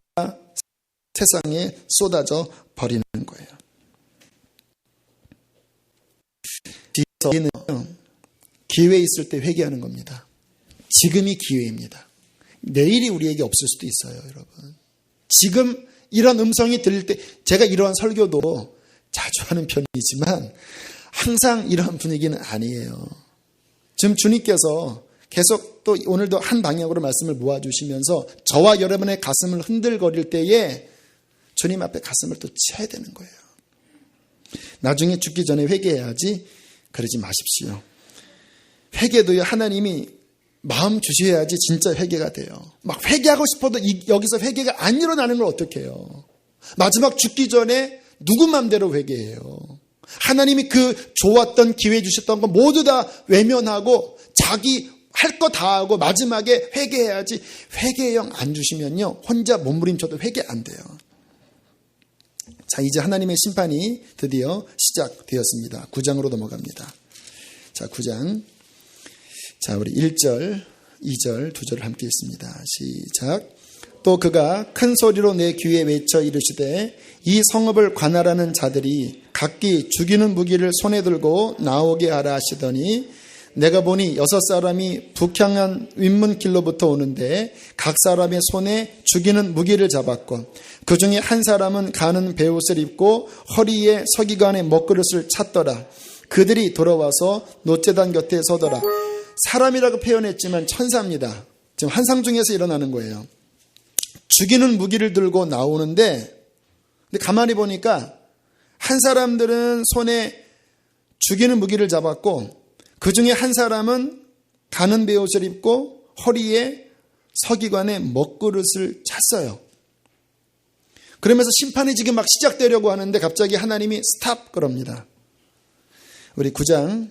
세상에 쏟아져 버리는 거예요. 기회 있을 때 회개하는 겁니다. 지금이 기회입니다. 내일이 우리에게 없을 수도 있어요, 여러분. 지금 이런 음성이 들릴 때, 제가 이러한 설교도 자주 하는 편이지만 항상 이런 분위기는 아니에요. 지금 주님께서 계속 또 오늘도 한 방향으로 말씀을 모아주시면서 저와 여러분의 가슴을 흔들거릴 때에 주님 앞에 가슴을 또 쳐야 되는 거예요. 나중에 죽기 전에 회개해야지 그러지 마십시오. 회개도요, 하나님이 마음 주셔야지 진짜 회개가 돼요. 막 회개하고 싶어도 여기서 회개가 안 일어나는 걸 어떻게 해요? 마지막 죽기 전에 누구 맘대로 회개해요? 하나님이 그 좋았던 기회 주셨던 거 모두 다 외면하고 자기 할 거 다 하고 마지막에 회개해야지. 회개형 안 주시면요, 혼자 몸부림쳐도 회개 안 돼요. 자, 이제 하나님의 심판이 드디어 시작되었습니다. 9장으로 넘어갑니다. 자, 9장. 자, 우리 1절, 2절, 2절을 함께 읽습니다. 시작. 또 그가 큰 소리로 내 귀에 외쳐 이르시되 이 성읍을 관할하는 자들이 각기 죽이는 무기를 손에 들고 나오게 하라 하시더니 내가 보니 6사람이 북향한 윗문길로부터 오는데 각 사람의 손에 죽이는 무기를 잡았고 그 중에 한 사람은 가는 베옷을 입고 허리에 서기관의 먹그릇을 찼더라. 그들이 돌아와서 노제단 곁에 서더라. 사람이라고 표현했지만 천사입니다. 지금 환상 중에서 일어나는 거예요. 죽이는 무기를 들고 나오는데 근데 가만히 보니까 한 사람들은 손에 죽이는 무기를 잡았고 그 중에 한 사람은 가는 베옷을 입고 허리에 서기관의 먹그릇을 찼어요. 그러면서 심판이 지금 막 시작되려고 하는데 갑자기 하나님이 스탑 그럽니다. 우리 9장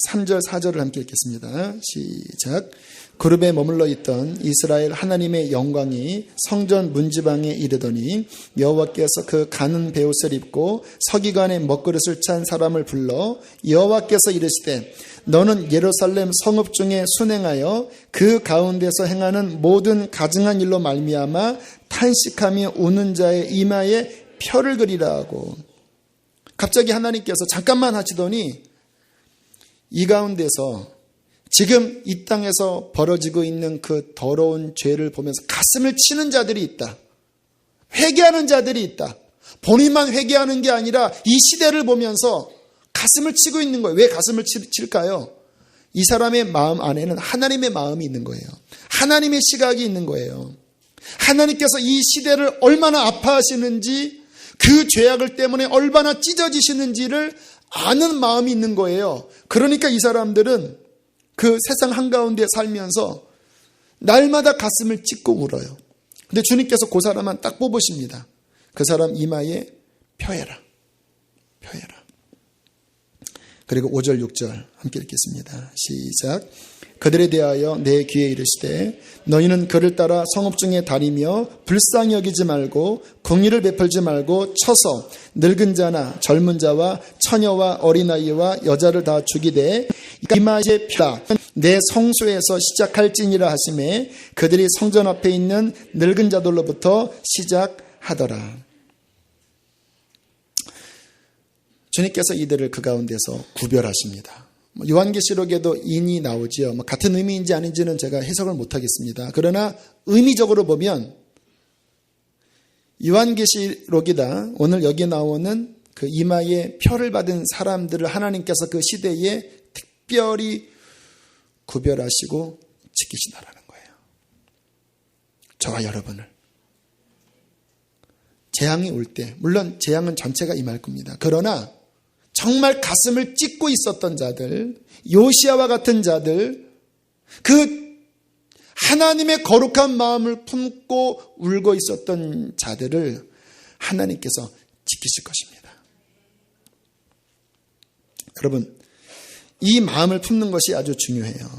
3절 4절을 함께 읽겠습니다. 시작. 그룹에 머물러 있던 이스라엘 하나님의 영광이 성전 문지방에 이르더니 여호와께서 그 가는 베옷을 입고 서기관의 먹그릇을 찬 사람을 불러 여호와께서 이르시되 너는 예루살렘 성읍 중에 순행하여 그 가운데서 행하는 모든 가증한 일로 말미암아 탄식하며 우는 자의 이마에 표를 그리라 하고 갑자기 하나님께서 잠깐만 하시더니 이 가운데서 지금 이 땅에서 벌어지고 있는 그 더러운 죄를 보면서 가슴을 치는 자들이 있다. 회개하는 자들이 있다. 본인만 회개하는 게 아니라 이 시대를 보면서 가슴을 치고 있는 거예요. 왜 가슴을 칠까요? 이 사람의 마음 안에는 하나님의 마음이 있는 거예요. 하나님의 시각이 있는 거예요. 하나님께서 이 시대를 얼마나 아파하시는지, 그 죄악을 때문에 얼마나 찢어지시는지를 아는 마음이 있는 거예요. 그러니까 이 사람들은 그 세상 한가운데 살면서 날마다 가슴을 찢고 울어요. 근데 주님께서 그 사람만 딱 뽑으십니다. 그 사람 이마에 펴해라. 펴해라. 그리고 5절 6절 함께 읽겠습니다. 시작. 그들에 대하여 내 귀에 이르시되 너희는 그를 따라 성읍 중에 다니며 불쌍히 여기지 말고 공의를 베풀지 말고 쳐서 늙은 자나 젊은 자와 처녀와 어린아이와 여자를 다 죽이되 이마에 펴라. 내 성소에서 시작할지니라 하시매 그들이 성전 앞에 있는 늙은 자들로부터 시작하더라. 주님께서 이들을 그 가운데서 구별하십니다. 요한계시록에도 인이 나오지요. 같은 의미인지 아닌지는 제가 해석을 못하겠습니다. 그러나 의미적으로 보면 요한계시록이다. 오늘 여기 나오는 그 이마에 표를 받은 사람들을 하나님께서 그 시대에 특별히 구별하시고 지키신다라는 거예요. 저와 여러분을. 재앙이 올 때, 물론 재앙은 전체가 임할 겁니다. 그러나 정말 가슴을 찢고 있었던 자들, 요시야와 같은 자들, 그 하나님의 거룩한 마음을 품고 울고 있었던 자들을 하나님께서 지키실 것입니다. 여러분, 이 마음을 품는 것이 아주 중요해요.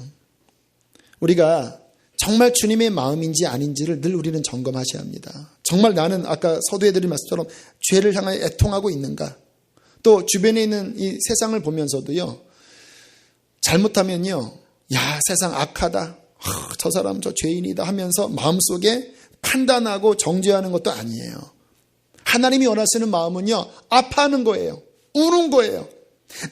우리가 정말 주님의 마음인지 아닌지를 늘 우리는 점검하셔야 합니다. 정말 나는 아까 서두에 드린 말씀처럼 죄를 향하여 애통하고 있는가? 또 주변에 있는 이 세상을 보면서도요, 잘못하면요, 야, 세상 악하다. 저 사람 저 죄인이다 하면서 마음속에 판단하고 정죄하는 것도 아니에요. 하나님이 원하시는 마음은요, 아파하는 거예요. 우는 거예요.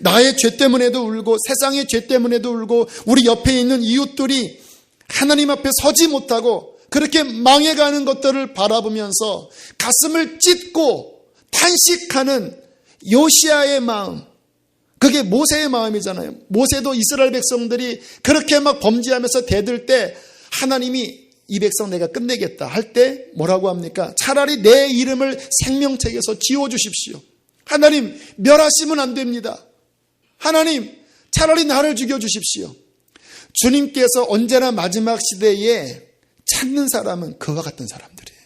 나의 죄 때문에도 울고 세상의 죄 때문에도 울고 우리 옆에 있는 이웃들이 하나님 앞에 서지 못하고 그렇게 망해가는 것들을 바라보면서 가슴을 찢고 탄식하는 요시야의 마음, 그게 모세의 마음이잖아요. 모세도 이스라엘 백성들이 그렇게 막 범죄하면서 대들 때 하나님이 이 백성 내가 끝내겠다 할 때 뭐라고 합니까? 차라리 내 이름을 생명책에서 지워주십시오. 하나님 멸하시면 안 됩니다. 하나님 차라리 나를 죽여주십시오. 주님께서 언제나 마지막 시대에 찾는 사람은 그와 같은 사람들이에요.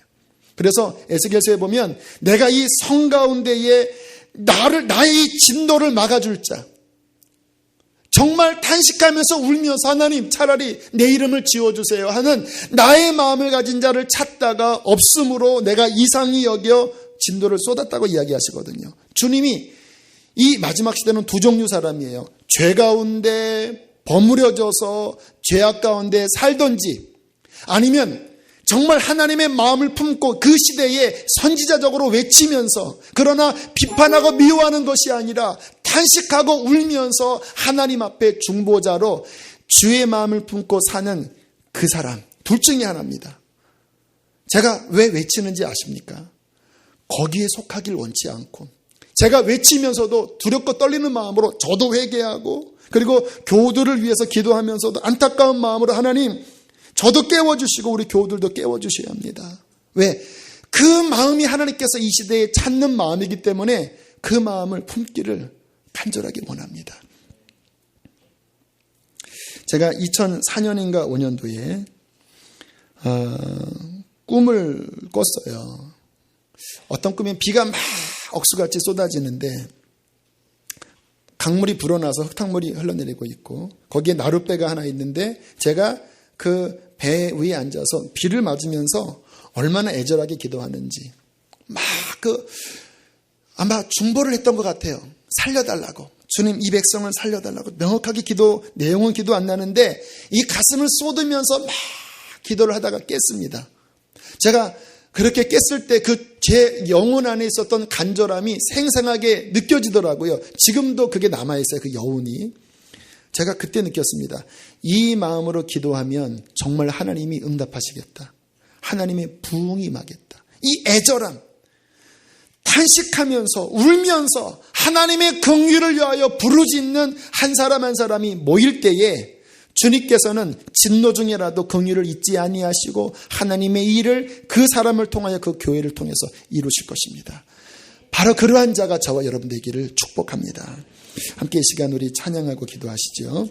그래서 에스겔서에 보면 내가 이 성 가운데에 나의 진노를 막아줄 자, 정말 탄식하면서 울면서 하나님 차라리 내 이름을 지워주세요 하는 나의 마음을 가진 자를 찾다가 없음으로 내가 이상히 여겨 진노를 쏟았다고 이야기하시거든요. 주님이 이 마지막 시대는 두 종류 사람이에요. 죄 가운데 버무려져서 죄악 가운데 살던지, 아니면 정말 하나님의 마음을 품고 그 시대에 선지자적으로 외치면서, 그러나 비판하고 미워하는 것이 아니라 탄식하고 울면서 하나님 앞에 중보자로 주의 마음을 품고 사는 그 사람, 둘 중에 하나입니다. 제가 왜 외치는지 아십니까? 거기에 속하길 원치 않고, 제가 외치면서도 두렵고 떨리는 마음으로 저도 회개하고, 그리고 교우들을 위해서 기도하면서도 안타까운 마음으로 하나님 저도 깨워주시고 우리 교우들도 깨워주셔야 합니다. 왜? 그 마음이 하나님께서 이 시대에 찾는 마음이기 때문에 그 마음을 품기를 간절하게 원합니다. 제가 2004년인가 5년도에 꿈을 꿨어요. 어떤 꿈이면 비가 막 억수같이 쏟아지는데 강물이 불어나서 흙탕물이 흘러내리고 있고 거기에 나룻배가 하나 있는데 제가 그 배 위에 앉아서 비를 맞으면서 얼마나 애절하게 기도하는지 아마 중보를 했던 것 같아요. 살려달라고, 주님 이 백성을 살려달라고. 명확하게 내용은 기도 안 나는데 이 가슴을 쏟으면서 막 기도를 하다가 깼습니다. 제가 그렇게 깼을 때 그 제 영혼 안에 있었던 간절함이 생생하게 느껴지더라고요. 지금도 그게 남아있어요. 그 여운이. 제가 그때 느꼈습니다. 이 마음으로 기도하면 정말 하나님이 응답하시겠다. 하나님의 부흥이 임하겠다. 이 애절함, 탄식하면서 울면서 하나님의 긍휼을 위하여 부르짖는 한 사람 한 사람이 모일 때에 주님께서는 진노 중에라도 긍휼을 잊지 아니하시고 하나님의 일을 그 사람을 통하여 그 교회를 통해서 이루실 것입니다. 바로 그러한 자가 저와 여러분 되기를 축복합니다. 함께 이 시간 우리 찬양하고 기도하시죠.